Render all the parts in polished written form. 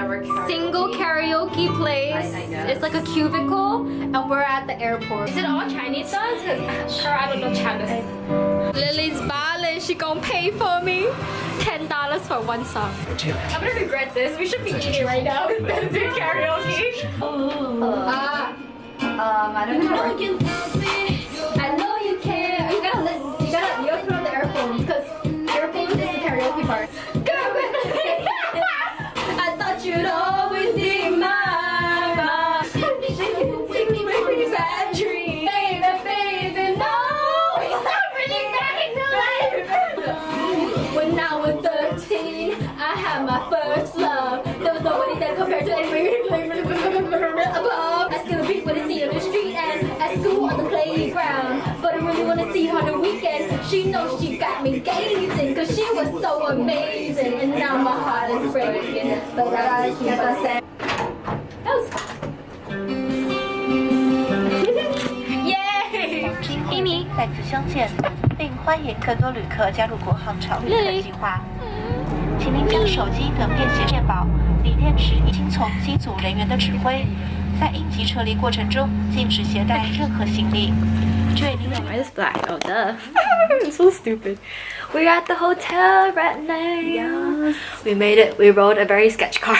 our single karaoke place. It's like a cubicle, and we're at the airport. Is it all Chinese songs? Cause sure, I don't know Chinese. Lily's balance. She gonna pay for me $10 for one song. I'm gonna regret this. We should be eating right now instead of doing karaoke. I don't know. I know you can. You gotta put on the earphones because earphones is the karaoke part. I thought you'd always be my bad dream. Baby, no. When I was 13, I had my first love. There was nobody that compared to anybody above. I still beat what I see on the street and at school on the playground. But I really wanna see her on the weekend. She knows she got me gazing, cause she was so amazing. And now my heart is breaking, but I gotta keep on saying. That was fun. Yay! 一米再次相见，并欢迎更多旅客加入国航潮旅客计划。请您将手机等便携电宝、锂电池已听从机组人员的指挥，在应急撤离过程中禁止携带任何行李。Why is black? Oh, duh. I'm so stupid. We're at the hotel right now. Yes. We made it. We rode a very sketch car.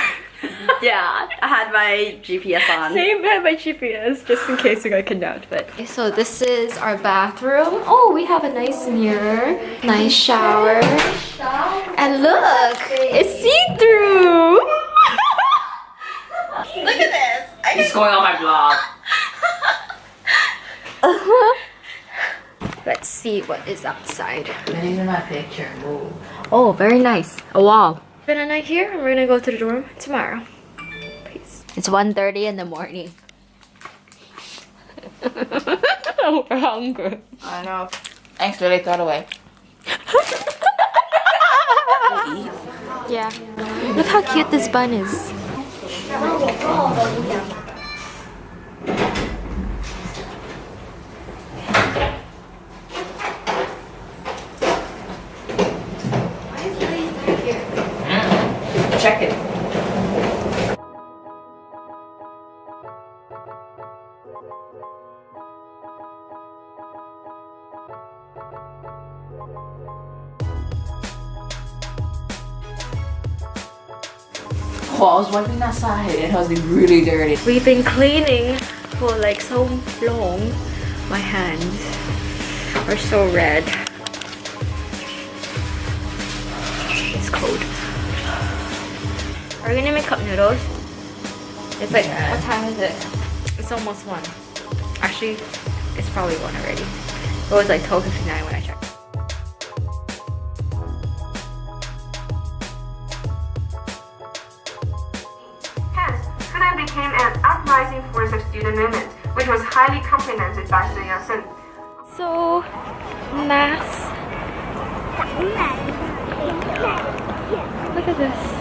Yeah, I had my GPS on. Same, I had my GPS just in case we got kidnapped. But so this is our bathroom. Oh, we have a nice mirror, nice shower, and look, it's see-through. Look at this. It's going on my blog. Let's see what is outside. These are my picture. Move. Oh, very nice. A wall. Spend a night here and we're gonna go to the dorm tomorrow. Peace. It's 1:30 in the morning. We're hungry. I know. Thanks, Lily. Throw it away. Yeah. Look how cute this bun is. Check it. Oh, I was wiping that side and it was really dirty. We've been cleaning for like so long. My hands are so red. It's cold. Are we gonna make cup noodles? It's like, what time is it? It's almost 1. Actually, it's probably 1 already. It was like 12:59 when I checked. Hence, Fudan became an uprising force of student movement, which was highly complimented by Sun Yat-sen. So nice. Look at this.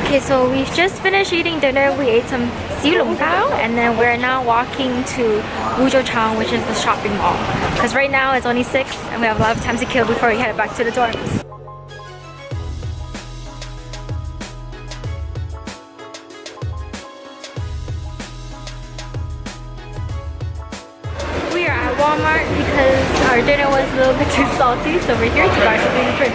Okay, so we've just finished eating dinner. We ate some xilongbao and then we're now walking to Wuzhouchang, which is the shopping mall. Because right now it's only 6 and we have a lot of time to kill before we head back to the dorms. Walmart because our dinner was a little bit too salty, so we're here to buy something to drink.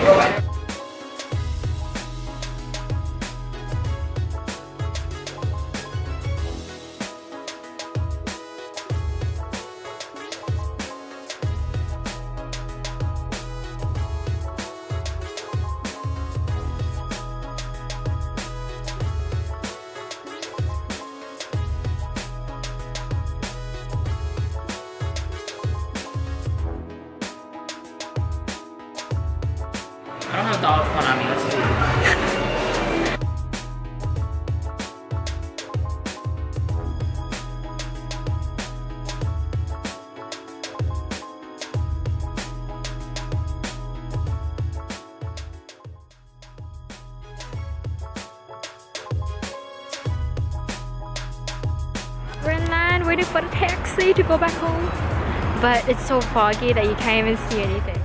I don't have dollar phone on me, let's leave. We're in line waiting for the taxi to go back home, but it's so foggy that you can't even see anything.